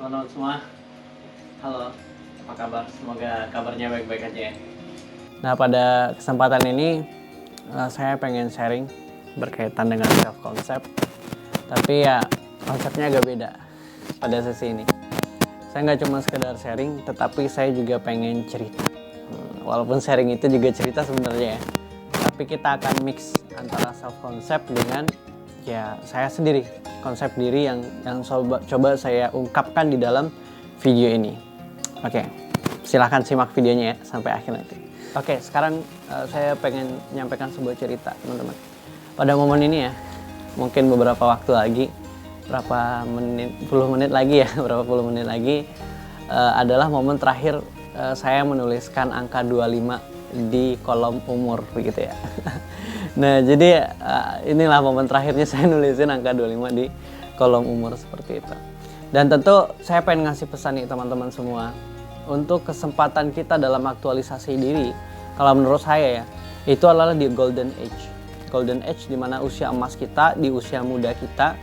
teman-teman semua. Halo, apa kabar? Semoga kabarnya baik-baik aja ya. Nah, pada kesempatan ini saya pengen sharing berkaitan dengan self concept. Tapi ya konsepnya agak beda pada sesi ini. Saya nggak cuma sekedar sharing, tetapi saya juga pengen cerita. Walaupun sharing itu juga cerita sebenarnya ya. Tapi kita akan mix antara self concept dengan ya saya sendiri, konsep diri yang coba saya ungkapkan di dalam video ini. Oke, silahkan simak videonya ya sampai akhir nanti. Oke, sekarang saya pengen menyampaikan sebuah cerita teman-teman. Pada momen ini ya, mungkin beberapa waktu lagi, berapa menit, puluh menit lagi ya, berapa puluh menit lagi adalah momen terakhir saya menuliskan angka 25 di kolom umur begitu ya. Nah, jadi inilah momen terakhirnya saya nulisin angka 25 di kolom umur seperti itu. Dan tentu saya pengen ngasih pesan nih teman-teman semua. Untuk kesempatan kita dalam aktualisasi diri, kalau menurut saya ya, itu adalah di golden age. Golden age di mana usia emas kita, di usia muda kita.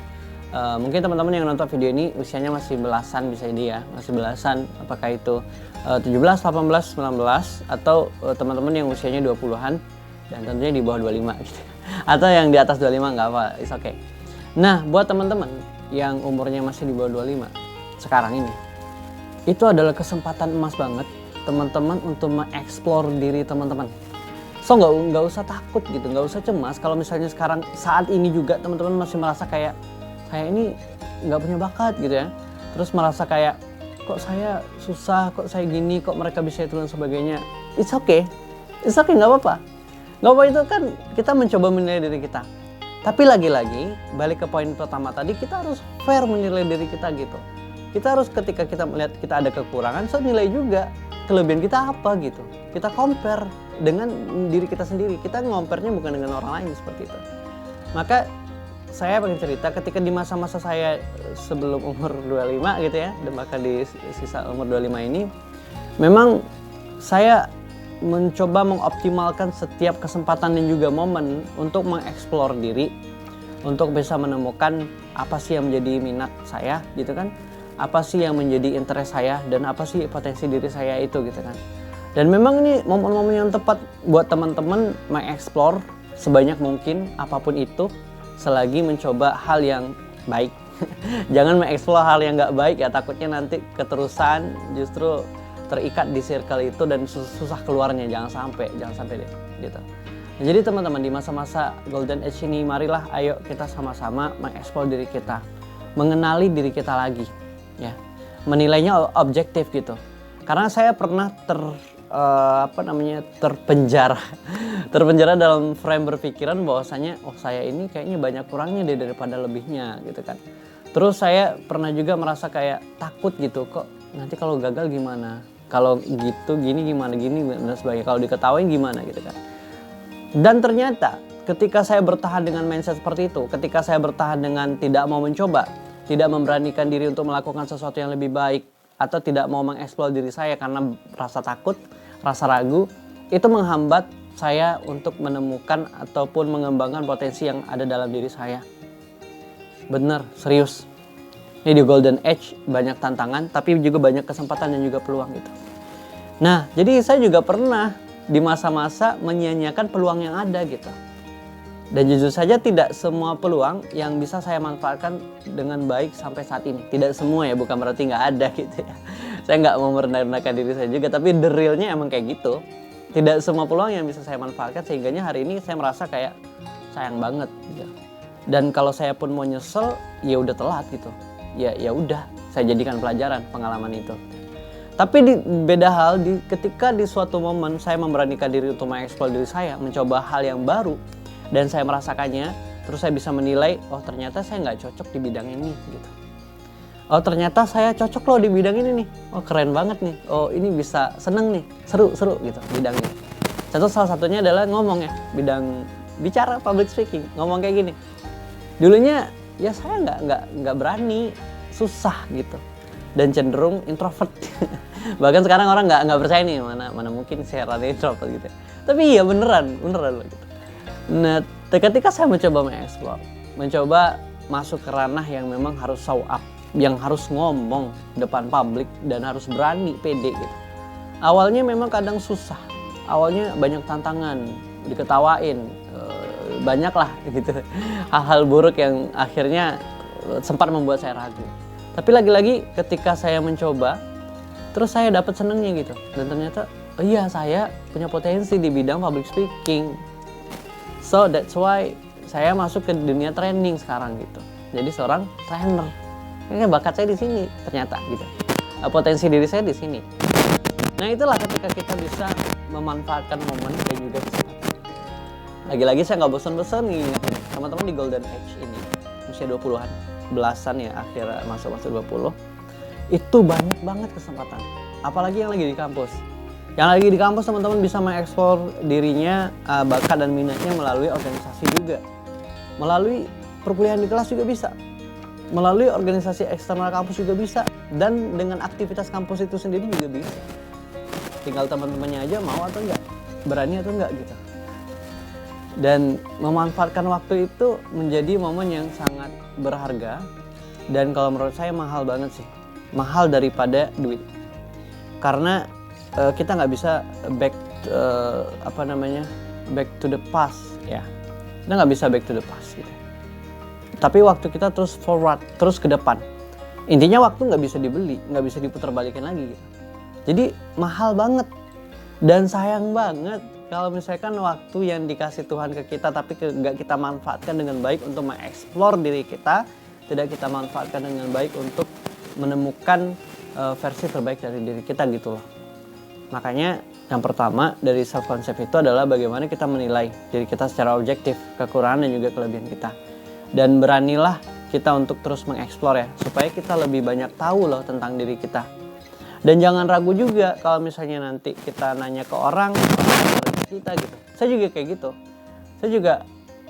Mungkin teman-teman yang nonton video ini usianya masih belasan bisa dia, masih belasan. Apakah itu 17, 18, 19 atau teman-teman yang usianya 20-an dan tentunya di bawah 25 gitu. Atau yang di atas 25 nggak apa, it's okay. Nah, buat teman-teman yang umurnya masih di bawah 25 sekarang ini, itu adalah kesempatan emas banget teman-teman untuk mengeksplor diri teman-teman. So nggak usah takut gitu, nggak usah cemas kalau misalnya sekarang saat ini juga teman-teman masih merasa kayak ini nggak punya bakat gitu ya. Terus merasa kayak kok saya susah, kok saya gini, kok mereka bisa itu dan sebagainya. It's okay, nggak apa-apa. Nggak apa itu kan kita mencoba menilai diri kita. Tapi lagi-lagi balik ke poin pertama tadi, kita harus fair menilai diri kita gitu. Kita harus ketika kita melihat kita ada kekurangan, so nilai juga kelebihan kita apa gitu. Kita compare dengan diri kita sendiri. Kita ngompernya bukan dengan orang lain seperti itu. Maka saya pengen cerita ketika di masa-masa saya sebelum umur 25 gitu ya, dan bahkan di sisa umur 25 ini, memang saya mencoba mengoptimalkan setiap kesempatan dan juga momen untuk mengeksplor diri, untuk bisa menemukan apa sih yang menjadi minat saya gitu kan, apa sih yang menjadi interest saya, dan apa sih potensi diri saya itu gitu kan. Dan memang ini momen-momen yang tepat buat teman-teman mengeksplor sebanyak mungkin apapun itu, selagi mencoba hal yang baik. Jangan mengeksplor hal yang nggak baik ya, takutnya nanti keterusan justru terikat di circle itu dan susah keluarnya. Jangan sampai deh gitu. Nah, jadi teman-teman di masa-masa golden age ini, marilah ayo kita sama-sama mengeksplor diri kita, mengenali diri kita lagi ya, menilainya objektif gitu. Karena saya pernah terpenjara dalam frame berpikiran bahwasanya saya ini kayaknya banyak kurangnya daripada lebihnya gitu kan. Terus saya pernah juga merasa kayak takut gitu, kok nanti kalau gagal gimana, kalau gitu gini gimana, gini dan sebagainya, kalau diketawain gimana gitu kan. Dan ternyata ketika saya bertahan dengan mindset seperti itu, ketika saya bertahan dengan tidak mau mencoba, tidak memberanikan diri untuk melakukan sesuatu yang lebih baik, atau tidak mau mengeksplor diri saya karena rasa takut, rasa ragu, itu menghambat saya untuk menemukan ataupun mengembangkan potensi yang ada dalam diri saya. Bener, serius. Ini di golden age banyak tantangan, tapi juga banyak kesempatan dan juga peluang gitu. Nah, jadi saya juga pernah di masa-masa menyia-nyiakan peluang yang ada gitu. Dan jujur saja tidak semua peluang yang bisa saya manfaatkan dengan baik sampai saat ini. Tidak semua ya, bukan berarti nggak ada gitu ya. Saya nggak mau merendahkan diri saya juga, tapi the realnya emang kayak gitu. Tidak semua peluang yang bisa saya manfaatkan, sehingganya hari ini saya merasa kayak sayang banget gitu. Dan kalau saya pun mau nyesel, ya udah telat gitu. Ya udah, saya jadikan pelajaran pengalaman itu. Tapi beda hal ketika di suatu momen saya memberanikan diri untuk mengeksplor diri saya, mencoba hal yang baru, dan saya merasakannya, terus saya bisa menilai, oh ternyata saya nggak cocok di bidang ini gitu. Oh ternyata saya cocok loh di bidang ini nih, oh keren banget nih, oh ini bisa seneng nih, seru gitu bidangnya. Salah satunya adalah ngomong ya, bidang bicara, public speaking, ngomong kayak gini. Dulunya ya saya nggak berani, susah gitu, dan cenderung introvert. Bahkan sekarang orang nggak percaya nih, mana mungkin saya rada introvert gitu. Tapi iya beneran loh gitu. Nah, ketika saya mencoba mengeksplor, mencoba masuk ke ranah yang memang harus show up, yang harus ngomong depan publik dan harus berani, pede gitu. Awalnya memang kadang susah, awalnya banyak tantangan, diketawain, banyak lah gitu, hal-hal buruk yang akhirnya sempat membuat saya ragu. Tapi lagi-lagi ketika saya mencoba, terus saya dapat senengnya gitu, dan ternyata oh iya, saya punya potensi di bidang public speaking. So that's why saya masuk ke dunia training sekarang gitu. Jadi seorang trainer. Ini bakat saya di sini ternyata gitu. Potensi diri saya di sini. Nah, itulah ketika kita bisa memanfaatkan momen dan juga kesempatan. Lagi-lagi saya nggak bosan-bosan nih teman-teman di Golden Age ini, usia 20-an, belasan ya, akhir masuk 20. Itu banyak banget kesempatan. Apalagi yang lagi di kampus. Yang lagi di kampus teman-teman bisa mengeksplor dirinya, bakat dan minatnya melalui organisasi juga. Melalui perkuliahan di kelas juga bisa. Melalui organisasi eksternal kampus juga bisa. Dan dengan aktivitas kampus itu sendiri juga bisa. Tinggal teman-temannya aja mau atau enggak, berani atau enggak gitu. Dan memanfaatkan waktu itu menjadi momen yang sangat berharga. Dan kalau menurut saya mahal banget sih. Mahal daripada duit. Karena kita nggak bisa back back to the past ya. Kita nggak bisa back to the past gitu. Tapi waktu kita terus forward, terus ke depan. Intinya waktu nggak bisa dibeli, nggak bisa diputar balikin lagi gitu. Jadi mahal banget dan sayang banget kalau misalkan waktu yang dikasih Tuhan ke kita tapi nggak kita manfaatkan dengan baik untuk mengeksplor diri kita, tidak kita manfaatkan dengan baik untuk menemukan versi terbaik dari diri kita gitu loh. Makanya yang pertama dari self concept itu adalah bagaimana kita menilai diri kita secara objektif, kekurangan dan juga kelebihan kita. Dan beranilah kita untuk terus mengeksplor ya, supaya kita lebih banyak tahu loh tentang diri kita. Dan jangan ragu juga kalau misalnya nanti kita nanya ke orang kita gitu. Saya juga kayak gitu. Saya juga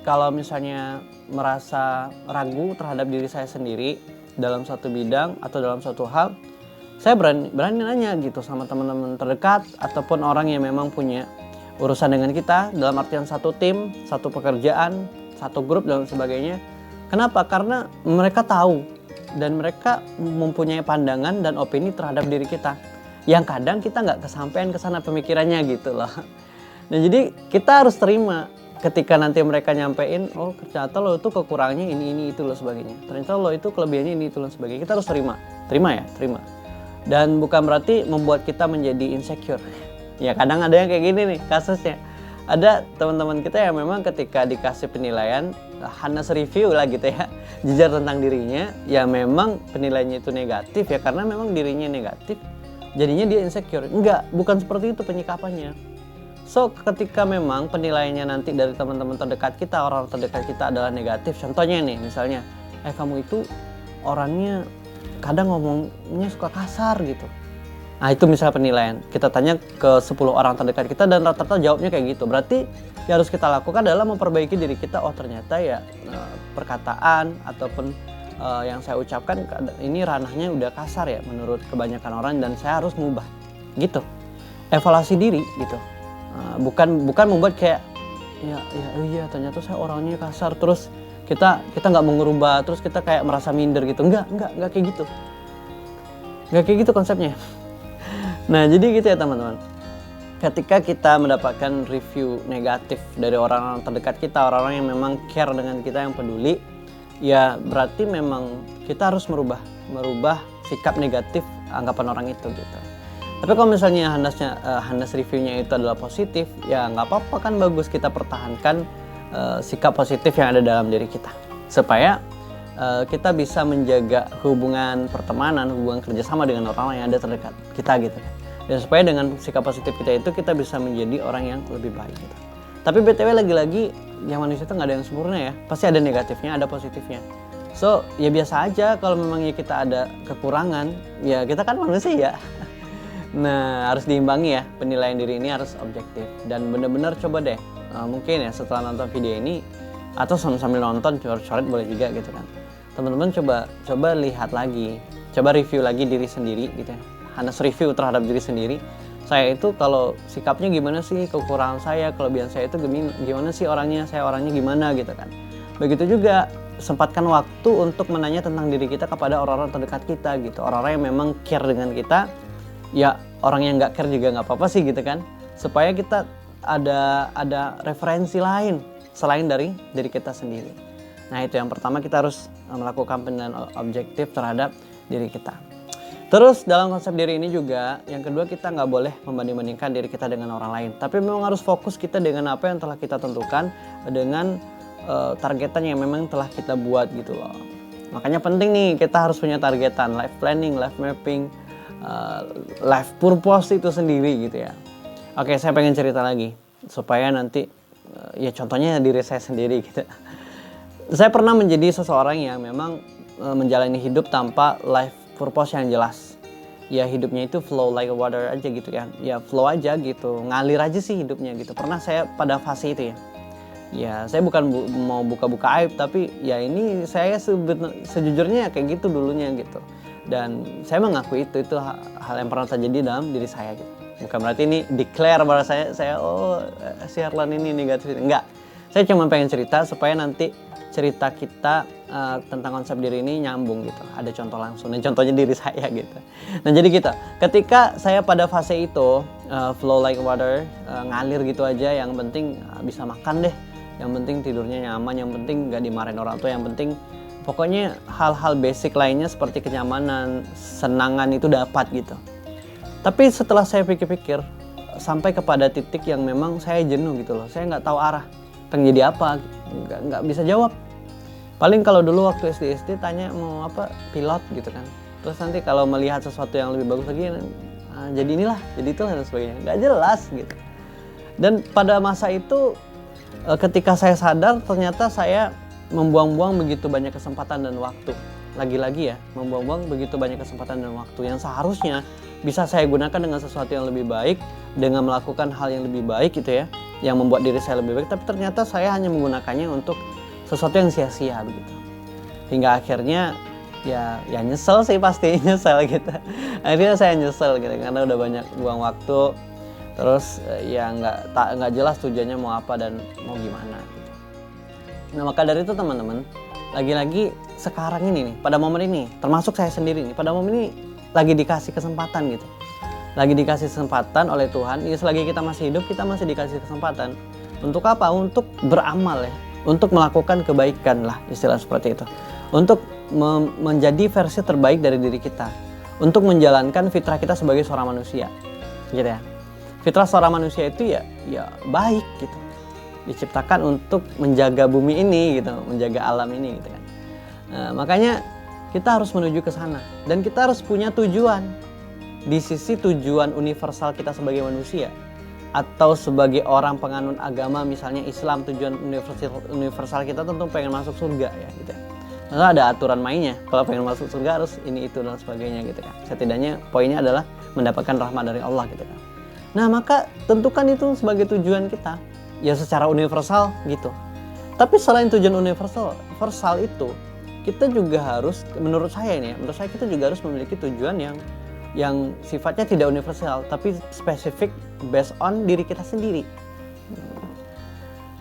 kalau misalnya merasa ragu terhadap diri saya sendiri dalam suatu bidang atau dalam suatu hal, saya berani nanya gitu sama teman-teman terdekat ataupun orang yang memang punya urusan dengan kita dalam artian satu tim, satu pekerjaan, satu grup dan sebagainya. Kenapa? Karena mereka tahu dan mereka mempunyai pandangan dan opini terhadap diri kita yang kadang kita nggak kesampaian ke sana pemikirannya gitu loh. Nah, jadi kita harus terima ketika nanti mereka nyampein, oh ternyata lo itu kekurangannya ini itu loh sebagainya. Ternyata lo itu kelebihannya ini itu loh sebagainya. Kita harus terima ya, terima. Dan bukan berarti membuat kita menjadi insecure. Ya kadang ada yang kayak gini nih kasusnya. Ada teman-teman kita yang memang ketika dikasih penilaian Hanas review lah gitu ya, jujur tentang dirinya, ya memang penilaiannya itu negatif ya karena memang dirinya negatif, jadinya dia insecure. Enggak, bukan seperti itu penyikapannya. So ketika memang penilaiannya nanti dari teman-teman terdekat kita, orang terdekat kita adalah negatif, contohnya nih misalnya, kamu itu orangnya kadang ngomongnya suka kasar gitu. Nah itu misalnya penilaian, kita tanya ke 10 orang terdekat kita dan rata-rata jawabnya kayak gitu. Berarti yang harus kita lakukan adalah memperbaiki diri kita. Oh ternyata ya perkataan ataupun yang saya ucapkan ini ranahnya udah kasar ya menurut kebanyakan orang dan saya harus mengubah gitu. Evaluasi diri gitu. Bukan membuat kayak ya ternyata saya orangnya kasar terus kita nggak mau ngerubah terus kita kayak merasa minder gitu. Enggak kayak gitu. Enggak kayak gitu konsepnya. Nah jadi gitu ya teman-teman, ketika kita mendapatkan review negatif dari orang-orang terdekat kita, orang-orang yang memang care dengan kita, yang peduli, ya berarti memang kita harus merubah sikap negatif anggapan orang itu gitu. Tapi kalau misalnya Hanas reviewnya itu adalah positif, ya nggak apa-apa kan, bagus kita pertahankan sikap positif yang ada dalam diri kita supaya kita bisa menjaga hubungan pertemanan, hubungan kerjasama dengan orang yang ada terdekat kita gitu kan. Dan supaya dengan sikap positif kita itu kita bisa menjadi orang yang lebih baik gitu. Tapi BTW lagi-lagi yang manusia itu nggak ada yang sempurna ya. Pasti ada negatifnya, ada positifnya. So ya biasa aja kalau memangnya kita ada kekurangan, ya kita kan manusia. Nah harus diimbangi ya, penilaian diri ini harus objektif. Dan benar-benar coba deh, mungkin ya setelah nonton video ini atau sambil nonton coret-coret boleh juga gitu kan. Teman-teman coba lihat lagi, coba review lagi diri sendiri gitu ya. Hanas review terhadap diri sendiri. Saya itu kalau sikapnya gimana sih, kekurangan saya, kelebihan saya itu gimana sih orangnya, saya orangnya gimana gitu kan. Begitu juga sempatkan waktu untuk menanya tentang diri kita kepada orang-orang terdekat kita gitu, orang-orang yang memang care dengan kita. Ya orang yang nggak care juga nggak apa-apa sih gitu kan, supaya kita ada referensi lain selain dari diri kita sendiri. Nah itu yang pertama, kita harus melakukan penilaian objektif terhadap diri kita. Terus dalam konsep diri ini juga, yang kedua, kita nggak boleh membanding-bandingkan diri kita dengan orang lain. Tapi memang harus fokus kita dengan apa yang telah kita tentukan, dengan targetan yang memang telah kita buat gitu loh. Makanya penting nih, kita harus punya targetan, life planning, life mapping, life purpose itu sendiri gitu ya. Oke, saya pengen cerita lagi supaya nanti ya contohnya diri saya sendiri gitu. Saya pernah menjadi seseorang yang memang menjalani hidup tanpa life purpose yang jelas. Ya hidupnya itu flow like water aja gitu kan. Ya flow aja gitu, ngalir aja sih hidupnya gitu. Pernah saya pada fase itu ya. Ya saya bukan mau buka-buka aib, tapi ya ini saya sejujurnya kayak gitu dulunya gitu. Dan saya mengakui itu hal yang pernah terjadi dalam diri saya gitu. Bukan berarti ini declare bahwa saya si Harlan ini negatif. Enggak. Saya cuma pengen cerita supaya nanti cerita kita tentang konsep diri ini nyambung gitu. Ada contoh langsung, dan contohnya diri saya gitu. Nah jadi gitu, ketika saya pada fase itu flow like water, ngalir gitu aja, yang penting bisa makan deh, yang penting tidurnya nyaman, yang penting gak dimarahin orang tua, yang penting pokoknya hal-hal basic lainnya seperti kenyamanan, senangan itu dapat gitu. Tapi setelah saya pikir-pikir, sampai kepada titik yang memang saya jenuh gitu loh. Saya nggak tahu arah, pengen jadi apa, nggak bisa jawab. Paling kalau dulu waktu SD tanya mau apa, pilot gitu kan. Terus nanti kalau melihat sesuatu yang lebih bagus lagi, jadi inilah, jadi itulah dan sebagainya. Nggak jelas gitu. Dan pada masa itu, ketika saya sadar, ternyata saya membuang-buang begitu banyak kesempatan dan waktu. Lagi-lagi ya, membuang-buang begitu banyak kesempatan dan waktu yang seharusnya bisa saya gunakan dengan sesuatu yang lebih baik, dengan melakukan hal yang lebih baik gitu ya, yang membuat diri saya lebih baik. Tapi ternyata saya hanya menggunakannya untuk sesuatu yang sia-sia begitu. Hingga akhirnya ya nyesel sih, pasti nyesel gitu. Akhirnya saya nyesel gitu karena udah banyak buang waktu. Terus ya nggak jelas tujuannya mau apa dan mau gimana gitu. Nah maka dari itu teman-teman, lagi-lagi sekarang ini nih, pada momen ini, termasuk saya sendiri nih, pada momen ini lagi dikasih kesempatan gitu. Lagi dikasih kesempatan oleh Tuhan, ya selagi kita masih hidup, kita masih dikasih kesempatan. Untuk apa? Untuk beramal ya. Untuk melakukan kebaikan lah, istilah seperti itu. Untuk menjadi versi terbaik dari diri kita. Untuk menjalankan fitrah kita sebagai seorang manusia. Gitu ya. Fitrah seorang manusia itu ya baik gitu. Diciptakan untuk menjaga bumi ini gitu, menjaga alam ini gitu kan. Nah, makanya kita harus menuju ke sana, dan kita harus punya tujuan. Di sisi tujuan universal kita sebagai manusia, atau sebagai orang penganut agama misalnya Islam, tujuan universal kita tentu pengen masuk surga ya gitu. Lalu ada aturan mainnya, kalau pengen masuk surga harus ini itu dan sebagainya gitu kan. Setidaknya poinnya adalah mendapatkan rahmat dari Allah gitu kan. Nah maka tentukan itu sebagai tujuan kita ya secara universal gitu. Tapi selain tujuan universal itu, kita juga harus, menurut saya kita juga harus memiliki tujuan yang sifatnya tidak universal, tapi spesifik based on diri kita sendiri.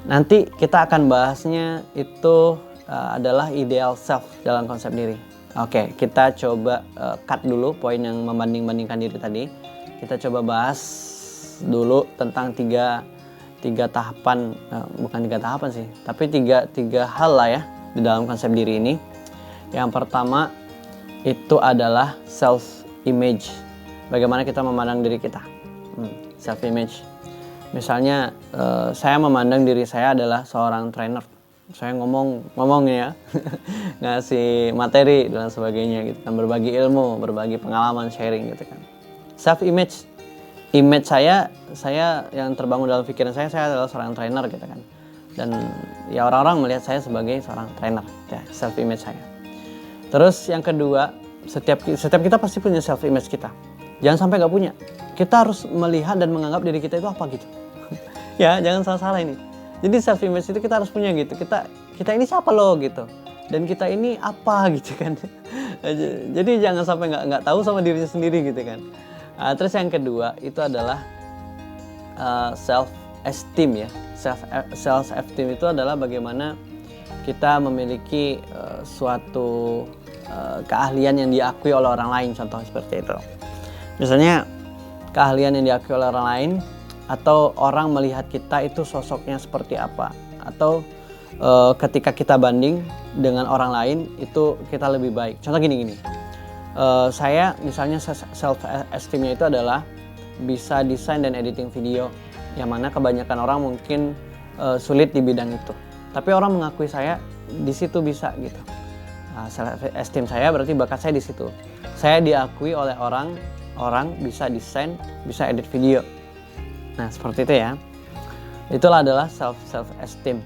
Nanti kita akan bahasnya itu adalah ideal self dalam konsep diri. Oke, kita coba cut dulu poin yang membanding-bandingkan diri tadi. Kita coba bahas dulu tentang tiga tahapan, bukan tiga tahapan sih, tapi tiga hal lah ya di dalam konsep diri ini. Yang pertama itu adalah self image. Bagaimana kita memandang diri kita. Self image. Misalnya saya memandang diri saya adalah seorang trainer. Saya ngomongnya ya, ngasih materi dan sebagainya gitu kan, berbagi ilmu, berbagi pengalaman, sharing gitu kan. Self image. Image saya yang terbangun dalam pikiran saya adalah seorang trainer gitu kan. Dan ya orang-orang melihat saya sebagai seorang trainer, ya, self image saya. Terus yang kedua, setiap kita pasti punya self image kita. Jangan sampai nggak punya. Kita harus melihat dan menganggap diri kita itu apa gitu. Ya, jangan salah-salah ini. Jadi self image itu kita harus punya gitu. Kita ini siapa loh gitu. Dan kita ini apa gitu kan. Jadi jangan sampai nggak tahu sama dirinya sendiri gitu kan. Terus yang kedua itu adalah self esteem ya. Self esteem itu adalah bagaimana kita memiliki suatu keahlian yang diakui oleh orang lain, contoh seperti itu. Misalnya keahlian yang diakui oleh orang lain, atau orang melihat kita itu sosoknya seperti apa, atau ketika kita banding dengan orang lain itu kita lebih baik. Contoh gini, saya misalnya self esteemnya itu adalah bisa desain dan editing video, yang mana kebanyakan orang mungkin sulit di bidang itu, tapi orang mengakui saya di situ bisa gitu. Self esteem saya berarti bakat saya di situ. Saya diakui oleh orang bisa desain, bisa edit video. Nah seperti itu ya. Itulah adalah self esteem.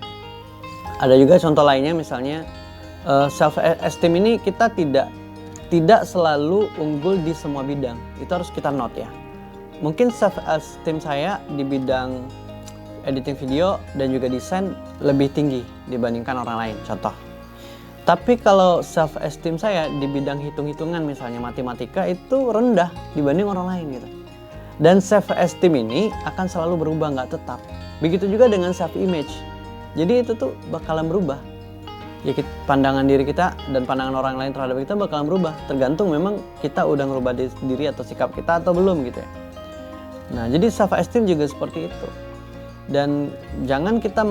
Ada juga contoh lainnya, misalnya self esteem ini kita tidak selalu unggul di semua bidang. Itu harus kita note ya. Mungkin self esteem saya di bidang editing video dan juga desain lebih tinggi dibandingkan orang lain, contoh. Tapi kalau self esteem saya di bidang hitung-hitungan, misalnya matematika, itu rendah dibanding orang lain gitu. Dan self esteem ini akan selalu berubah, nggak tetap. Begitu juga dengan self image. Jadi itu tuh bakalan berubah. Ya, pandangan diri kita dan pandangan orang lain terhadap kita bakalan berubah, tergantung memang kita udah ngerubah diri atau sikap kita atau belum gitu ya. Nah jadi self esteem juga seperti itu. Dan jangan kita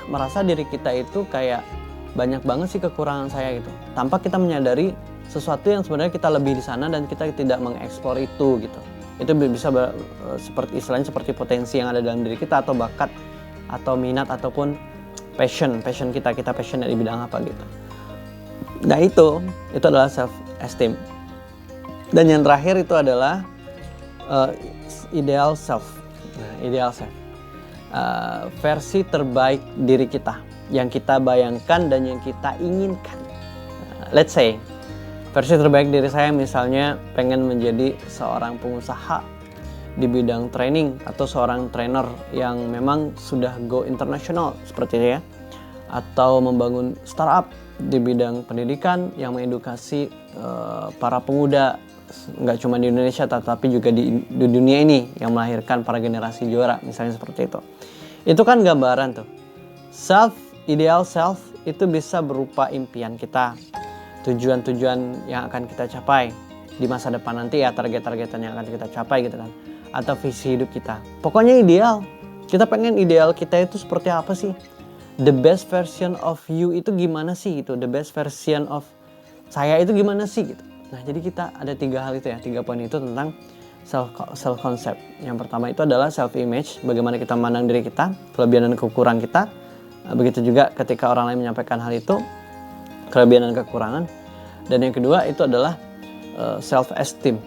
merasa diri kita itu kayak banyak banget sih kekurangan saya gitu, tanpa kita menyadari sesuatu yang sebenarnya kita lebih di sana dan kita tidak mengeksplor itu gitu. Itu bisa seperti istilahnya seperti potensi yang ada dalam diri kita, atau bakat atau minat ataupun passion kita passion di bidang apa gitu. Nah itu adalah self esteem. Dan yang terakhir itu adalah ideal self. Nah, ideal self, versi terbaik diri kita yang kita bayangkan dan yang kita inginkan. Let's say versi terbaik diri saya misalnya pengen menjadi seorang pengusaha di bidang training, atau seorang trainer yang memang sudah go internasional seperti itu ya, atau membangun startup di bidang pendidikan yang mengedukasi para pemuda, nggak cuma di Indonesia tetapi juga di dunia ini, yang melahirkan para generasi juara, misalnya seperti itu. Itu kan gambaran tuh. Ideal self itu bisa berupa impian kita, tujuan-tujuan yang akan kita capai di masa depan nanti ya, target-targetan yang akan kita capai gitu kan, atau visi hidup kita. Pokoknya ideal. Kita pengen ideal kita itu seperti apa sih? The best version of you itu gimana sih gitu? The best version of saya itu gimana sih gitu? Nah jadi kita ada 3 hal itu ya, 3 poin itu tentang self concept. Yang pertama itu adalah self image, bagaimana kita memandang diri kita, kelebihan dan kekurangan kita. Begitu juga ketika orang lain menyampaikan hal itu, kelebihan dan kekurangan. Dan yang kedua itu adalah self esteem,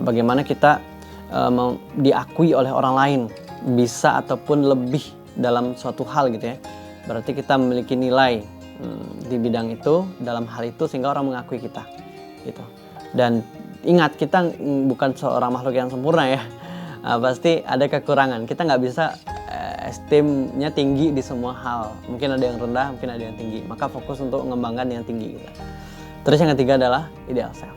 bagaimana kita diakui oleh orang lain, bisa ataupun lebih dalam suatu hal gitu ya. Berarti kita memiliki nilai di bidang itu, dalam hal itu, sehingga orang mengakui kita gitu. Dan ingat, kita bukan seorang makhluk yang sempurna ya. Pasti ada kekurangan. Kita nggak bisa esteemnya tinggi di semua hal. Mungkin ada yang rendah, mungkin ada yang tinggi. Maka fokus untuk mengembangkan yang tinggi gitu. Terus yang ketiga adalah ideal self.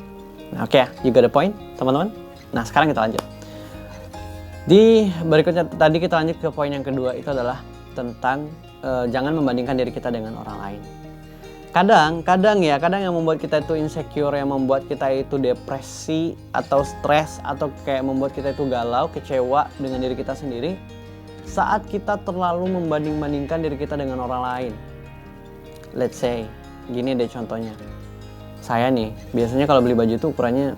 Nah, oke, you got the point, teman-teman? Nah, sekarang kita lanjut. Di berikutnya tadi kita lanjut ke poin yang kedua, itu adalah tentang jangan membandingkan diri kita dengan orang lain. Kadang yang membuat kita itu insecure, yang membuat kita itu depresi atau stres, atau kayak membuat kita itu galau, kecewa dengan diri kita sendiri, saat kita terlalu membanding-bandingkan diri kita dengan orang lain. Let's say, gini deh contohnya. Saya nih, biasanya kalau beli baju itu ukurannya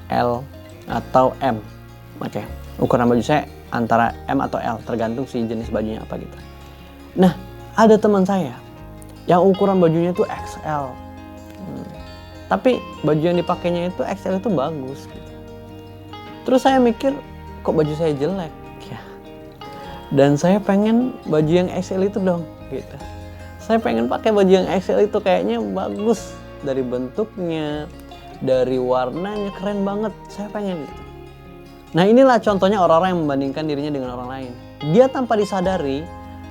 L atau M. Oke, ukuran baju saya antara M atau L, tergantung sih jenis bajunya apa gitu. Nah, ada teman saya yang ukuran bajunya itu XL. Tapi baju yang dipakainya itu XL itu bagus gitu. Terus saya mikir, kok baju saya jelek ya? Dan saya pengen baju yang XL itu dong gitu. Saya pengen pakai baju yang XL itu, kayaknya bagus. Dari bentuknya, dari warnanya, keren banget. Saya pengen gitu. Nah inilah contohnya orang-orang yang membandingkan dirinya dengan orang lain. Dia tanpa disadari,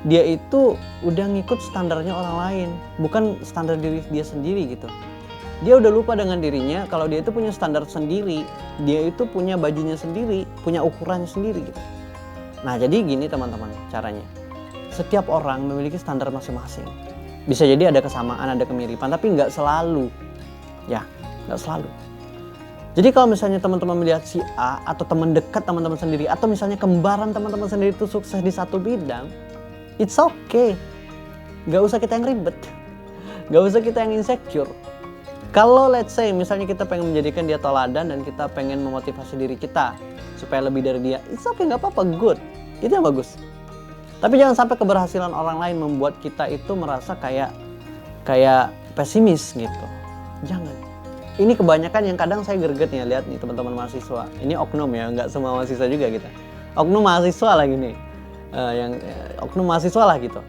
dia itu udah ngikut standarnya orang lain, bukan standar diri dia sendiri gitu. Dia udah lupa dengan dirinya kalau dia itu punya standar sendiri, dia itu punya bajunya sendiri, punya ukurannya sendiri gitu. Nah jadi gini teman-teman caranya. Setiap orang memiliki standar masing-masing. Bisa jadi ada kesamaan, ada kemiripan, tapi nggak selalu. Ya, nggak selalu. Jadi kalau misalnya teman-teman melihat si A atau teman dekat teman-teman sendiri atau misalnya kembaran teman-teman sendiri itu sukses di satu bidang, it's okay. Gak usah kita yang ribet. Gak usah kita yang insecure. Kalau let's say misalnya kita pengen menjadikan dia teladan dan kita pengen memotivasi diri kita supaya lebih dari dia, it's okay, gak apa-apa, good. Itu yang bagus. Tapi jangan sampai keberhasilan orang lain membuat kita itu merasa kayak pesimis gitu. Jangan. Ini kebanyakan yang kadang saya greget nih lihat nih teman-teman mahasiswa. Ini oknum ya, nggak semua mahasiswa juga gitu. Oknum mahasiswa lagi nih, oknum mahasiswa lah gitu.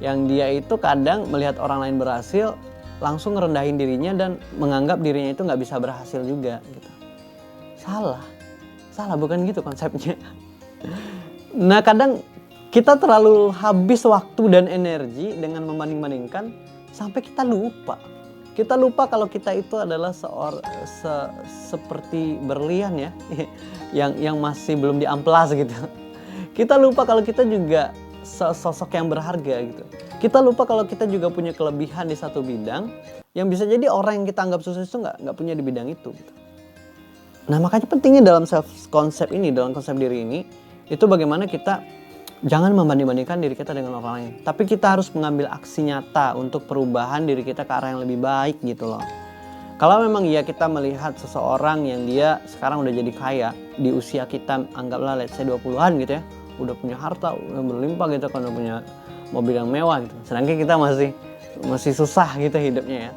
Yang dia itu kadang melihat orang lain berhasil, langsung ngerendahin dirinya dan menganggap dirinya itu nggak bisa berhasil juga gitu. Salah bukan gitu konsepnya. Nah kadang kita terlalu habis waktu dan energi dengan membanding-bandingkan sampai kita lupa. Kita lupa kalau kita itu adalah seperti berlian ya, yang masih belum diamplas gitu. Kita lupa kalau kita juga sosok yang berharga gitu. Kita lupa kalau kita juga punya kelebihan di satu bidang yang bisa jadi orang yang kita anggap sukses itu nggak punya di bidang itu. Gitu. Nah makanya pentingnya dalam self konsep ini, dalam konsep diri ini, itu bagaimana kita jangan membanding-bandingkan diri kita dengan orang lain. Tapi kita harus mengambil aksi nyata untuk perubahan diri kita ke arah yang lebih baik gitu loh. Kalau memang ya kita melihat seseorang yang dia sekarang udah jadi kaya di usia kita anggaplah let's say 20-an gitu ya. Udah punya harta, udah berlimpah gitu kan, udah punya mobil yang mewah gitu. Sedangkan kita masih susah gitu hidupnya ya.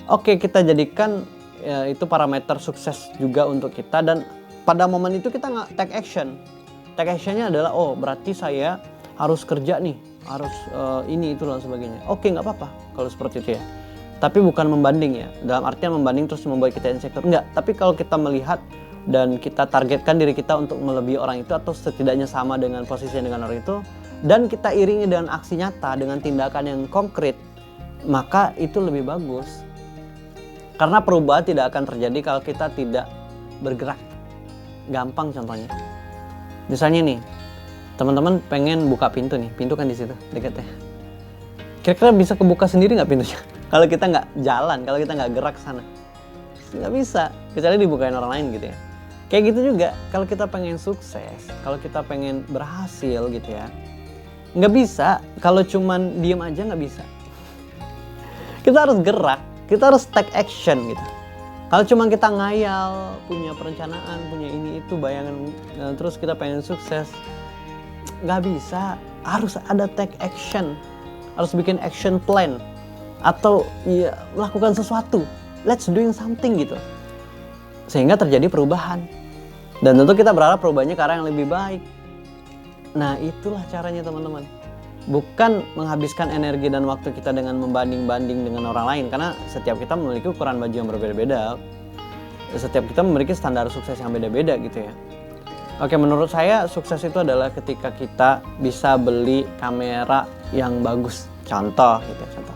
Oke, kita jadikan ya, itu parameter sukses juga untuk kita dan pada momen itu kita nggak take action. Take actionnya adalah, oh berarti saya harus kerja nih, harus ini itu dan sebagainya. Oke, nggak apa-apa kalau seperti itu ya. Tapi bukan membanding ya, dalam artian membanding terus membuat kita insecure. Enggak, tapi kalau kita melihat dan kita targetkan diri kita untuk melebihi orang itu atau setidaknya sama dengan posisinya dengan orang itu, dan kita iringi dengan aksi nyata, dengan tindakan yang konkret, maka itu lebih bagus. Karena perubahan tidak akan terjadi kalau kita tidak bergerak. Gampang contohnya. Misalnya nih, teman-teman pengen buka pintu nih, pintu kan di situ dekatnya. Kira-kira bisa kebuka sendiri nggak pintunya? Kalau kita nggak jalan, kalau kita nggak gerak sana, nggak bisa. Kecuali dibukain orang lain gitu ya. Kayak gitu juga, kalau kita pengen sukses, kalau kita pengen berhasil gitu ya, nggak bisa. Kalau cuman diem aja nggak bisa. Kita harus gerak, kita harus take action gitu. Kalau cuma kita ngayal, punya perencanaan, punya ini itu, bayangan, terus kita pengen sukses, nggak bisa. Harus ada take action, harus bikin action plan, atau ya lakukan sesuatu. Let's doing something gitu, sehingga terjadi perubahan. Dan tentu kita berharap perubahannya ke arah yang lebih baik. Nah itulah caranya teman-teman. Bukan menghabiskan energi dan waktu kita dengan membanding-banding dengan orang lain. Karena setiap kita memiliki ukuran baju yang berbeda-beda. Setiap kita memiliki standar sukses yang beda-beda gitu ya. Oke, menurut saya sukses itu adalah ketika kita bisa beli kamera yang bagus. Contoh gitu, contoh.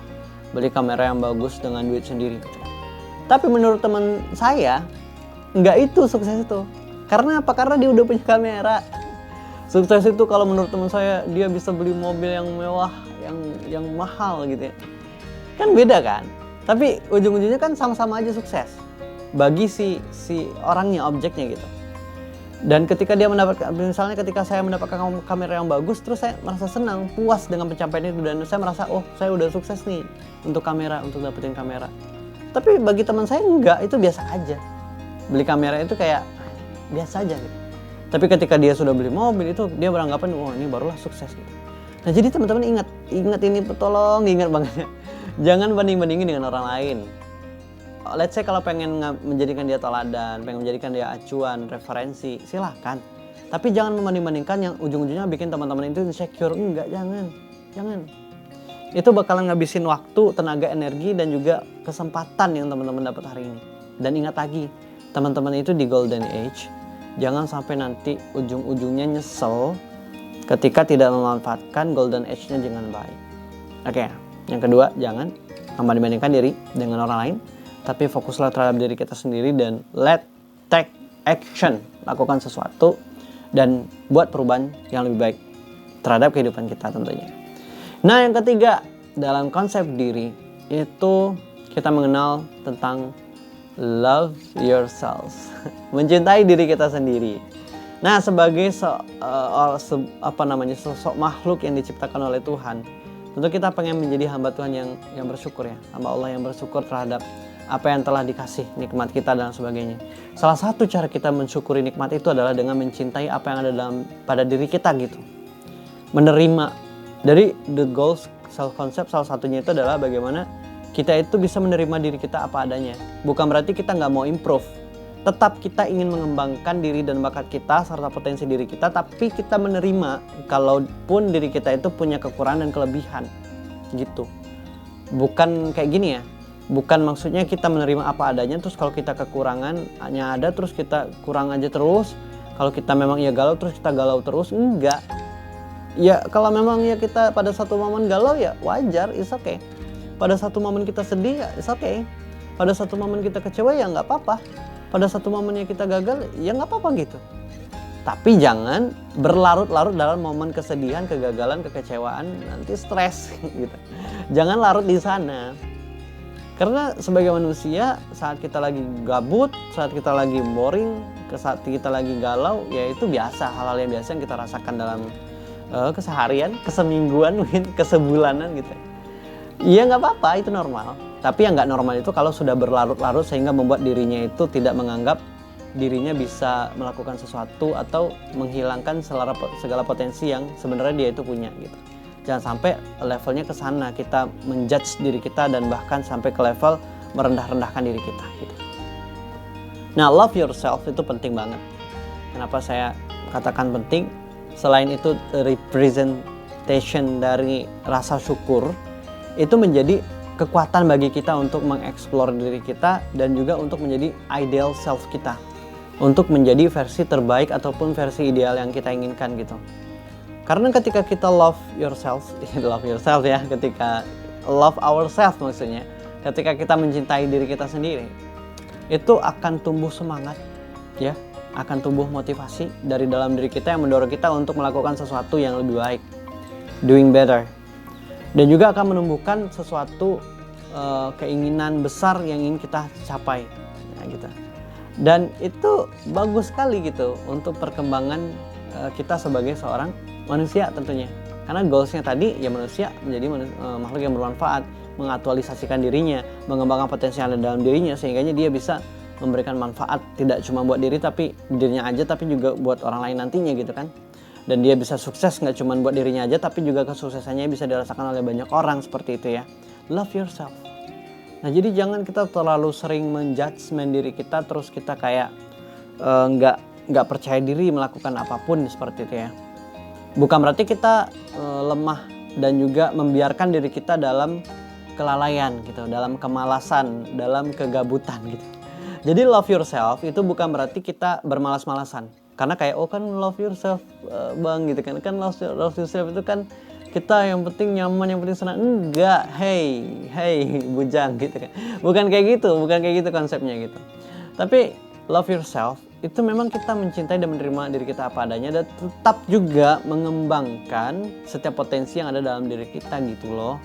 Beli kamera yang bagus dengan duit sendiri gitu. Tapi menurut teman saya, nggak itu sukses itu. Karena apa? Karena dia udah punya kamera. Sukses itu kalau menurut teman saya dia bisa beli mobil yang mewah, yang mahal gitu ya. Kan beda kan? Tapi ujung-ujungnya kan sama-sama aja sukses. Bagi si orangnya, objeknya gitu. Dan ketika dia mendapatkan, misalnya ketika saya mendapatkan kamera yang bagus, terus saya merasa senang, puas dengan pencapaian itu. Dan saya merasa, oh saya udah sukses nih untuk kamera, untuk dapetin kamera. Tapi bagi teman saya enggak, itu biasa aja. Beli kamera itu kayak biasa aja gitu. Tapi ketika dia sudah beli mobil itu dia beranggapan, wah ini barulah sukses gitu. Nah jadi teman-teman ingat ini, tolong diingat banget ya. Jangan banding-bandingin dengan orang lain. Let's say kalau pengen menjadikan dia teladan, pengen menjadikan dia acuan, referensi, silahkan. Tapi jangan membanding-bandingkan yang ujung-ujungnya bikin teman-teman itu insecure. Enggak, jangan. Itu bakalan ngabisin waktu, tenaga, energi, dan juga kesempatan yang teman-teman dapat hari ini. Dan ingat lagi, teman-teman itu di golden age. Jangan sampai nanti ujung-ujungnya nyesel ketika tidak memanfaatkan golden age-nya dengan baik. Oke, yang kedua, jangan membanding-bandingkan diri dengan orang lain, tapi fokuslah terhadap diri kita sendiri dan take action, lakukan sesuatu dan buat perubahan yang lebih baik terhadap kehidupan kita tentunya. Nah, yang ketiga, dalam konsep diri itu kita mengenal tentang love yourself, mencintai diri kita sendiri. Nah, sebagai sosok makhluk yang diciptakan oleh Tuhan, tentu kita pengen menjadi hamba Tuhan yang bersyukur ya, hamba Allah yang bersyukur terhadap apa yang telah dikasih, nikmat kita dan sebagainya. Salah satu cara kita mensyukuri nikmat itu adalah dengan mencintai apa yang ada pada diri kita gitu. Menerima. Dari the goals self concept salah satunya itu adalah bagaimana kita itu bisa menerima diri kita apa adanya. Bukan berarti kita nggak mau improve. Tetap kita ingin mengembangkan diri dan bakat kita serta potensi diri kita, tapi kita menerima kalaupun diri kita itu punya kekurangan dan kelebihan gitu. Bukan kayak gini ya. Bukan maksudnya kita menerima apa adanya terus kalau kita kekurangan hanya ada terus kita kurang aja terus. Kalau kita memang ya galau terus kita galau terus, enggak. Ya kalau memang ya kita pada satu momen galau ya wajar, it's okay. Pada satu momen kita sedih ya it's okay. Pada satu momen kita kecewa ya nggak apa-apa. Pada satu momennya kita gagal ya nggak apa-apa gitu. Tapi jangan berlarut-larut dalam momen kesedihan, kegagalan, kekecewaan, nanti stres gitu. Jangan larut di sana. Karena sebagai manusia saat kita lagi gabut, saat kita lagi boring, saat kita lagi galau, ya itu biasa, hal-hal yang biasa yang kita rasakan dalam keseharian, kesemingguan, mungkin kesebulanan gitu. Iya nggak apa-apa, itu normal. Tapi yang nggak normal itu kalau sudah berlarut-larut sehingga membuat dirinya itu tidak menganggap dirinya bisa melakukan sesuatu atau menghilangkan segala potensi yang sebenarnya dia itu punya gitu. Jangan sampai levelnya ke sana, kita menjudge diri kita dan bahkan sampai ke level merendah-rendahkan diri kita gitu. Nah, love yourself itu penting banget. Kenapa saya katakan penting? Selain itu representation dari rasa syukur, itu menjadi kekuatan bagi kita untuk mengeksplor diri kita dan juga untuk menjadi ideal self kita. Untuk menjadi versi terbaik ataupun versi ideal yang kita inginkan gitu. Karena ketika kita love yourself ya, ketika love ourselves maksudnya, ketika kita mencintai diri kita sendiri, itu akan tumbuh semangat ya, akan tumbuh motivasi dari dalam diri kita yang mendorong kita untuk melakukan sesuatu yang lebih baik, doing better. Dan juga akan menumbuhkan sesuatu keinginan besar yang ingin kita capai ya, gitu. Dan itu bagus sekali gitu untuk perkembangan kita sebagai seorang manusia tentunya. Karena goalsnya tadi ya manusia menjadi makhluk yang bermanfaat, mengaktualisasikan dirinya, mengembangkan potensi yang ada dalam dirinya sehingga dia bisa memberikan manfaat tidak cuma buat dirinya aja tapi juga buat orang lain nantinya gitu kan. Dan dia bisa sukses nggak cuma buat dirinya aja tapi juga kesuksesannya bisa dirasakan oleh banyak orang seperti itu ya. Love yourself. Nah jadi jangan kita terlalu sering menjudgment diri kita terus kita kayak nggak percaya diri melakukan apapun seperti itu ya. Bukan berarti kita lemah dan juga membiarkan diri kita dalam kelalaian gitu, dalam kemalasan, dalam kegabutan gitu. Jadi love yourself itu bukan berarti kita bermalas-malasan. Karena kayak kan love yourself bang gitu kan love yourself itu kan kita yang penting nyaman, yang penting senang. Enggak, hey bujang gitu kan. Bukan kayak gitu konsepnya gitu. Tapi love yourself itu memang kita mencintai dan menerima diri kita apa adanya dan tetap juga mengembangkan setiap potensi yang ada dalam diri kita gitu loh.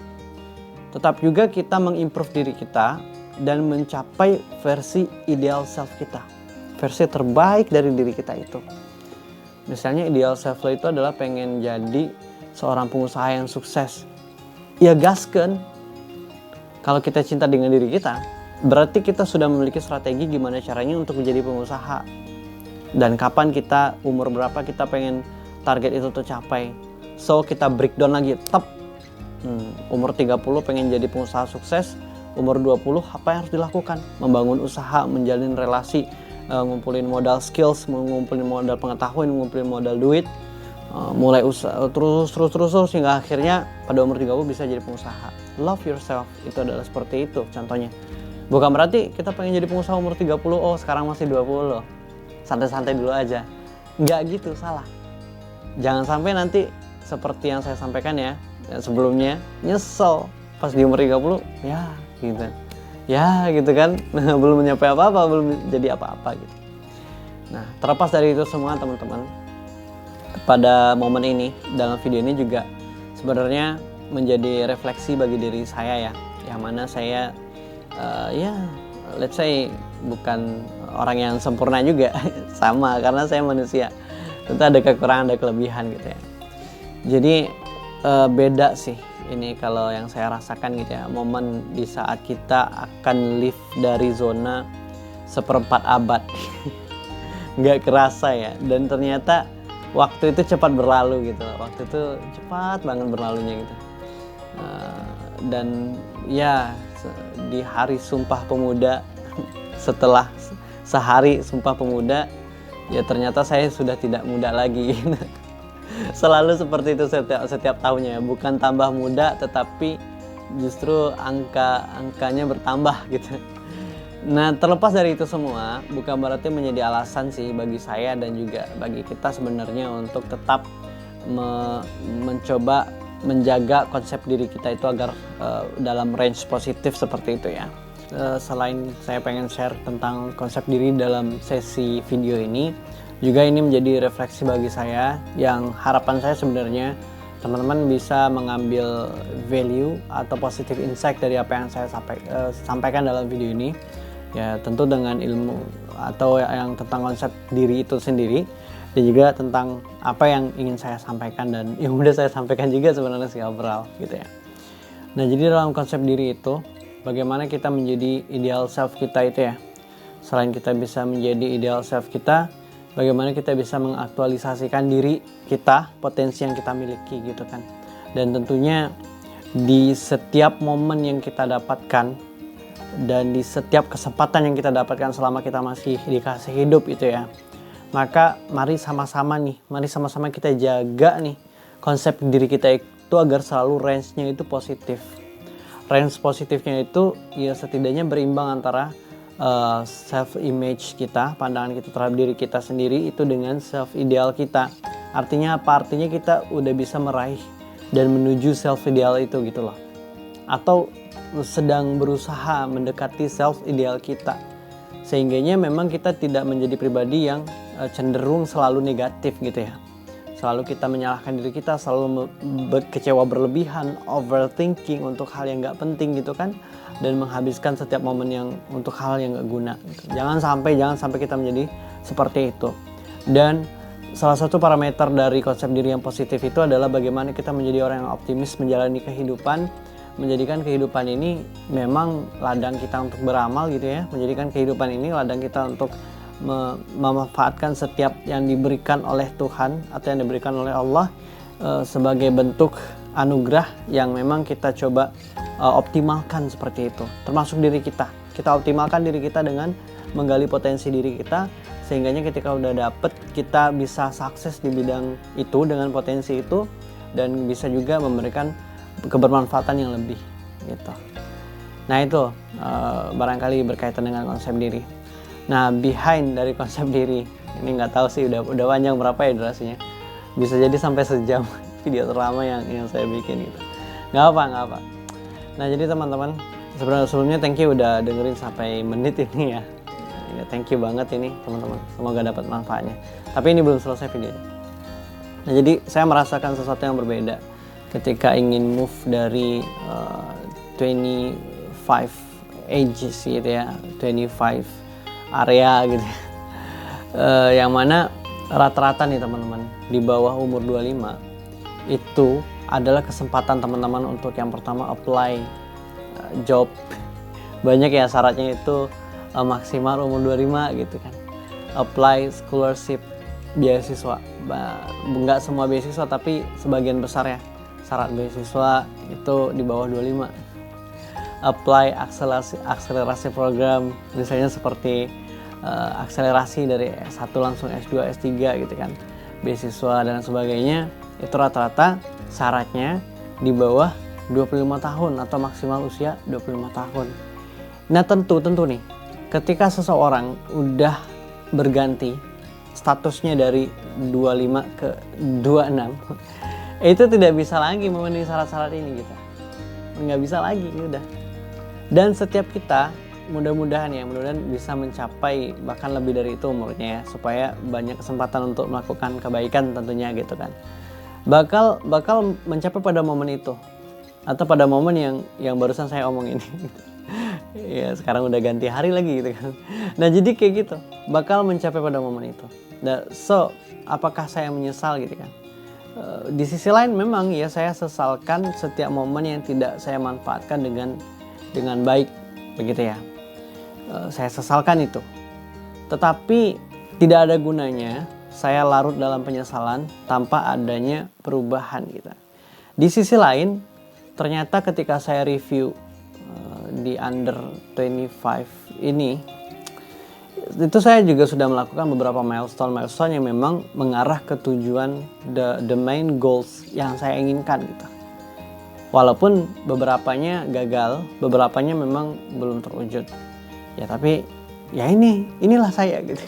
Tetap juga kita mengimprove diri kita dan mencapai versi ideal self kita. Versi terbaik dari diri kita itu. Misalnya ideal self lo itu adalah pengen jadi seorang pengusaha yang sukses. Ya gaskan. Kalau kita cinta dengan diri kita, berarti kita sudah memiliki strategi gimana caranya untuk menjadi pengusaha. Dan kapan kita, umur berapa kita pengen target itu tercapai. So kita breakdown lagi, umur 30 pengen jadi pengusaha sukses, umur 20 apa yang harus dilakukan? Membangun usaha, menjalin relasi, ngumpulin modal skills, ngumpulin modal pengetahuan, ngumpulin modal duit, mulai usaha terus hingga akhirnya pada umur 30 bisa jadi pengusaha. Love yourself itu adalah seperti itu contohnya. Bukan berarti kita pengen jadi pengusaha umur 30, sekarang masih 20 loh. Santai-santai dulu aja. Enggak gitu, salah. Jangan sampai nanti seperti yang saya sampaikan ya sebelumnya, nyesel pas di umur 30, ya gitu kan, belum mencapai apa-apa, belum jadi apa-apa gitu. Nah, terlepas dari itu semua teman-teman, pada momen ini, dalam video ini juga sebenarnya menjadi refleksi bagi diri saya ya, yang mana saya ya let's say bukan orang yang sempurna juga sama, karena saya manusia, tentu ada kekurangan, ada kelebihan gitu ya. Jadi beda sih ini kalau yang saya rasakan gitu ya, momen di saat kita akan live dari zona seperempat abad nggak kerasa ya, dan ternyata waktu itu cepat berlalu gitu, waktu itu cepat banget berlalunya gitu. Dan ya di hari Sumpah Pemuda setelah sehari Sumpah Pemuda ya ternyata saya sudah tidak muda lagi gitu. Selalu seperti itu setiap tahunnya, bukan tambah muda tetapi justru angkanya bertambah gitu. Nah, terlepas dari itu semua, bukan berarti menjadi alasan sih bagi saya dan juga bagi kita sebenarnya untuk tetap mencoba menjaga konsep diri kita itu agar dalam range positif seperti itu ya. Selain saya pengen share tentang konsep diri dalam sesi video ini, juga ini menjadi refleksi bagi saya, yang harapan saya sebenarnya teman-teman bisa mengambil value atau positive insight dari apa yang saya sampaikan dalam video ini. Ya tentu dengan ilmu atau yang tentang konsep diri itu sendiri, dan juga tentang apa yang ingin saya sampaikan dan yang udah saya sampaikan juga sebenarnya sih overall gitu ya. Nah, jadi dalam konsep diri itu, bagaimana kita menjadi ideal self kita itu ya. Selain kita bisa menjadi ideal self kita, bagaimana kita bisa mengaktualisasikan diri kita, potensi yang kita miliki gitu kan. Dan tentunya di setiap momen yang kita dapatkan dan di setiap kesempatan yang kita dapatkan selama kita masih dikasih hidup itu ya, maka mari sama-sama kita jaga nih konsep diri kita itu agar selalu range-nya itu positif. Range positifnya itu ya setidaknya berimbang antara self image kita, pandangan kita terhadap diri kita sendiri itu dengan self ideal kita. Artinya apa? Artinya kita udah bisa meraih dan menuju self ideal itu gitu loh, atau sedang berusaha mendekati self ideal kita, sehingganya memang kita tidak menjadi pribadi yang cenderung selalu negatif gitu ya, selalu kita menyalahkan diri kita, selalu kecewa berlebihan, overthinking untuk hal yang nggak penting gitu kan, dan menghabiskan setiap momen yang untuk hal yang nggak guna gitu. Jangan sampai kita menjadi seperti itu. Dan salah satu parameter dari konsep diri yang positif itu adalah bagaimana kita menjadi orang yang optimis menjalani kehidupan, menjadikan kehidupan ini memang ladang kita untuk beramal gitu ya, menjadikan kehidupan ini ladang kita untuk memanfaatkan setiap yang diberikan oleh Tuhan atau yang diberikan oleh Allah sebagai bentuk anugerah yang memang kita coba optimalkan seperti itu, termasuk diri kita. Kita optimalkan diri kita dengan menggali potensi diri kita, sehingganya ketika udah dapet kita bisa sukses di bidang itu dengan potensi itu, dan bisa juga memberikan kebermanfaatan yang lebih gitu. Nah itu barangkali berkaitan dengan konsep diri. Nah, behind dari konsep diri ini nggak tahu sih udah panjang berapa ya durasinya, bisa jadi sampai sejam video terlama yang saya bikin gitu. Nggak apa. Nah, jadi teman-teman, sebelumnya thank you udah dengerin sampai menit ini ya. Ya thank you banget ini teman-teman, semoga dapat manfaatnya. Tapi ini belum selesai videonya. Nah, jadi saya merasakan sesuatu yang berbeda ketika ingin move dari 25 ages gitu ya, 25 area gitu ya. Yang mana rata-rata nih teman-teman di bawah umur 25 itu adalah kesempatan teman-teman untuk yang pertama apply job. Banyak ya syaratnya itu maksimal umur 25 gitu kan. Apply scholarship, beasiswa. Enggak semua beasiswa tapi sebagian besar ya. Syarat beasiswa itu di bawah 25. Apply akselerasi program, misalnya seperti akselerasi dari S1 langsung S2, S3 gitu kan. Beasiswa dan sebagainya, itu rata-rata syaratnya di bawah 25 tahun atau maksimal usia 25 tahun. Nah, tentu nih, ketika seseorang udah berganti statusnya dari 25 ke 26, itu tidak bisa lagi memenuhi syarat-syarat ini gitu. Nggak bisa lagi, udah. Dan setiap kita mudah-mudahan bisa mencapai bahkan lebih dari itu umurnya ya, supaya banyak kesempatan untuk melakukan kebaikan tentunya gitu kan. Bakal mencapai pada momen itu. atau pada momen yang barusan saya omong ini. Ya sekarang udah ganti hari lagi gitu kan. Nah jadi kayak gitu, bakal mencapai pada momen itu. Nah, so apakah saya menyesal gitu kan? Di sisi lain memang ya saya sesalkan setiap momen yang tidak saya manfaatkan dengan baik begitu ya. Saya sesalkan itu. Tetapi tidak ada gunanya saya larut dalam penyesalan tanpa adanya perubahan gitu. Di sisi lain, ternyata ketika saya review di under 25 ini, itu saya juga sudah melakukan beberapa milestone yang memang mengarah ke tujuan the main goals yang saya inginkan gitu. Walaupun beberapanya gagal, beberapanya memang belum terwujud. Ya tapi ya inilah saya gitu.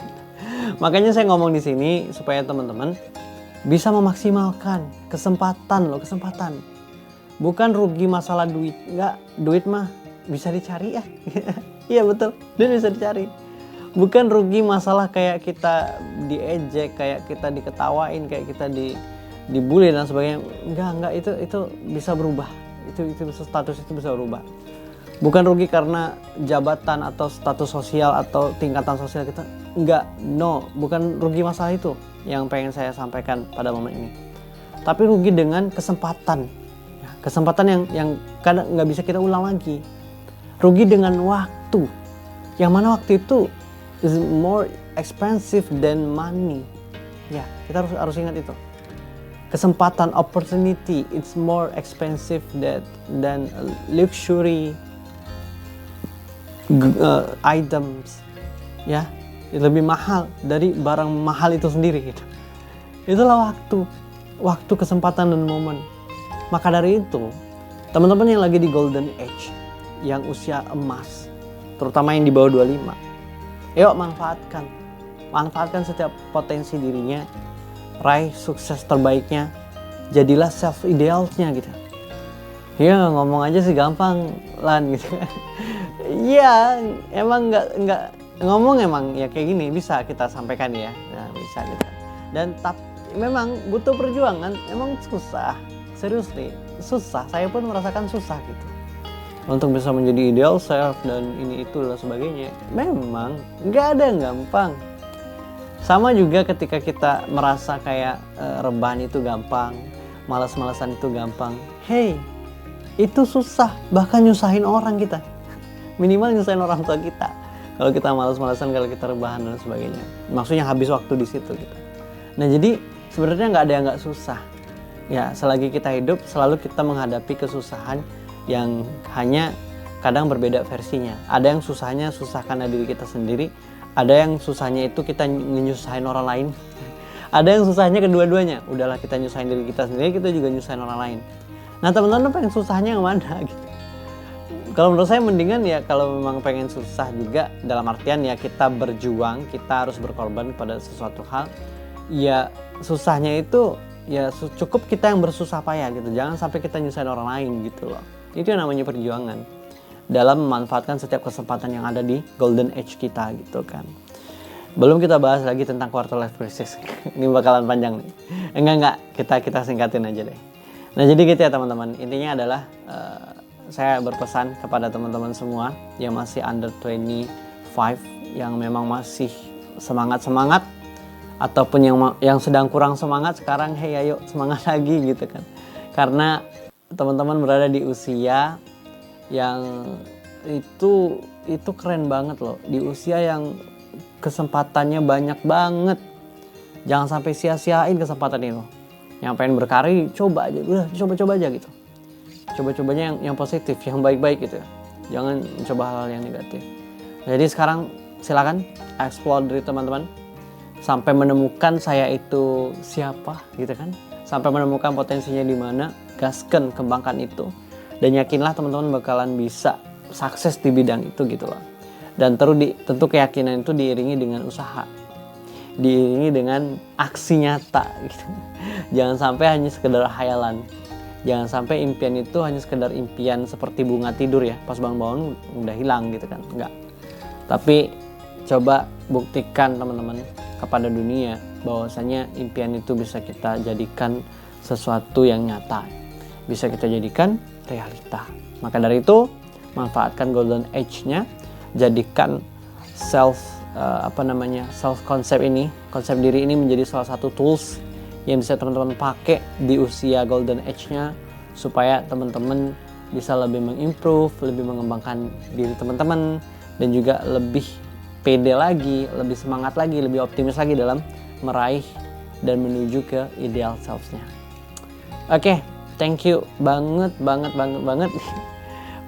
Makanya saya ngomong di sini supaya teman-teman bisa memaksimalkan kesempatan. Bukan rugi masalah duit, enggak, duit mah bisa dicari ya. Iya betul, duit bisa dicari. Bukan rugi masalah kayak kita diejek, kayak kita diketawain, kayak kita dibully dan sebagainya. Enggak, itu bisa berubah. Itu status itu bisa berubah. Bukan rugi karena jabatan atau status sosial atau tingkatan sosial kita. Enggak, no, bukan rugi masalah itu yang pengen saya sampaikan pada momen ini. Tapi rugi dengan kesempatan. Kesempatan yang kadang nggak bisa kita ulang lagi. Rugi dengan waktu. Yang mana waktu itu is more expensive than money. Ya, kita harus ingat itu. Kesempatan, opportunity, it's more expensive than luxury items, ya, lebih mahal dari barang mahal itu sendiri gitu. Itulah waktu, kesempatan dan momen. Maka dari itu, teman-teman yang lagi di golden age, yang usia emas, terutama yang di bawah 25, yuk manfaatkan setiap potensi dirinya, raih sukses terbaiknya, jadilah self idealnya gitu. Ya ngomong aja sih gampang lan gitu. Ya emang nggak ngomong emang ya kayak gini bisa kita sampaikan ya, nah, bisa gitu. Dan memang butuh perjuangan, emang susah, serius nih susah. Saya pun merasakan susah gitu untuk bisa menjadi ideal self dan ini itu dan sebagainya. Memang nggak ada yang gampang. Sama juga ketika kita merasa kayak rebahan itu gampang, malas-malasan itu gampang. Hey, itu susah, bahkan nyusahin orang kita. Minimal nyusahin orang tua kita. Kalau kita malas-malasan, kalau kita rebahan dan sebagainya. Maksudnya habis waktu di situ gitu. Nah jadi sebenarnya nggak ada yang nggak susah. Ya selagi kita hidup selalu kita menghadapi kesusahan yang hanya kadang berbeda versinya. Ada yang susahnya susah karena diri kita sendiri. Ada yang susahnya itu kita nyusahin orang lain. Ada yang susahnya kedua-duanya. Udahlah kita nyusahin diri kita sendiri, kita juga nyusahin orang lain. Nah teman-teman pengen susahnya yang mana gitu. Kalau menurut saya mendingan ya kalau memang pengen susah juga dalam artian ya kita berjuang, kita harus berkorban pada sesuatu hal. Ya susahnya itu ya cukup kita yang bersusah payah gitu. Jangan sampai kita nyusahin orang lain gitu loh. Itu yang namanya perjuangan. Dalam memanfaatkan setiap kesempatan yang ada di golden age kita gitu kan. Belum kita bahas lagi tentang quarter life crisis. Ini bakalan panjang nih. Enggak, kita singkatin aja deh. Nah jadi gitu ya teman-teman. Intinya adalah saya berpesan kepada teman-teman semua yang masih under 25, yang memang masih semangat ataupun yang sedang kurang semangat sekarang, hey ayo semangat lagi gitu kan. Karena teman-teman berada di usia yang itu keren banget loh, di usia yang kesempatannya banyak banget. Jangan sampai sia-siain kesempatan itu. Yang pengen berkarir coba aja, udah coba aja gitu. Coba-cobanya yang positif, yang baik-baik gitu. Jangan mencoba hal-hal yang negatif. Jadi sekarang silakan explore diri teman-teman sampai menemukan saya itu siapa gitu kan. Sampai menemukan potensinya di mana, gaskan, kembangkan itu. Dan yakinlah teman-teman bakalan bisa sukses di bidang itu gitu loh. Dan tentu keyakinan itu diiringi dengan usaha. Diiringi dengan aksi nyata gitu. Jangan sampai hanya sekedar hayalan. Jangan sampai impian itu hanya sekedar impian seperti bunga tidur ya. Pas bangun-bangun udah hilang gitu kan. Enggak. Tapi coba buktikan teman-teman kepada dunia bahwasanya impian itu bisa kita jadikan sesuatu yang nyata. Bisa kita jadikan realita. Maka dari itu, manfaatkan golden age-nya, jadikan self concept ini, konsep diri ini menjadi salah satu tools yang bisa teman-teman pakai di usia golden age-nya, supaya teman-teman bisa lebih mengimprove, lebih mengembangkan diri teman-teman, dan juga lebih pede lagi, lebih semangat lagi, lebih optimis lagi dalam meraih dan menuju ke ideal self-nya. Oke, thank you banget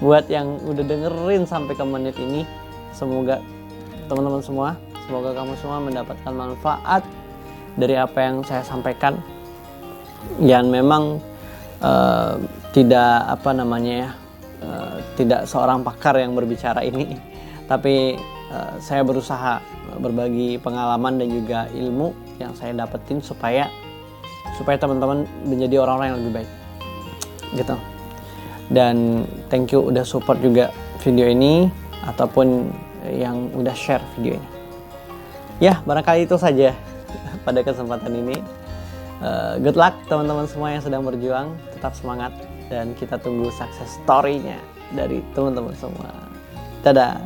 buat yang udah dengerin sampai ke menit ini. Semoga teman-teman semua, semoga kamu semua mendapatkan manfaat dari apa yang saya sampaikan. Yang memang tidak seorang pakar yang berbicara ini, tapi saya berusaha berbagi pengalaman dan juga ilmu yang saya dapetin supaya teman-teman menjadi orang-orang yang lebih baik gitu. Dan thank you udah support juga video ini, ataupun yang udah share video ini. Ya, barangkali itu saja pada kesempatan ini. Good luck teman-teman semua yang sedang berjuang, tetap semangat, dan kita tunggu success story-nya dari teman-teman semua. Dadah.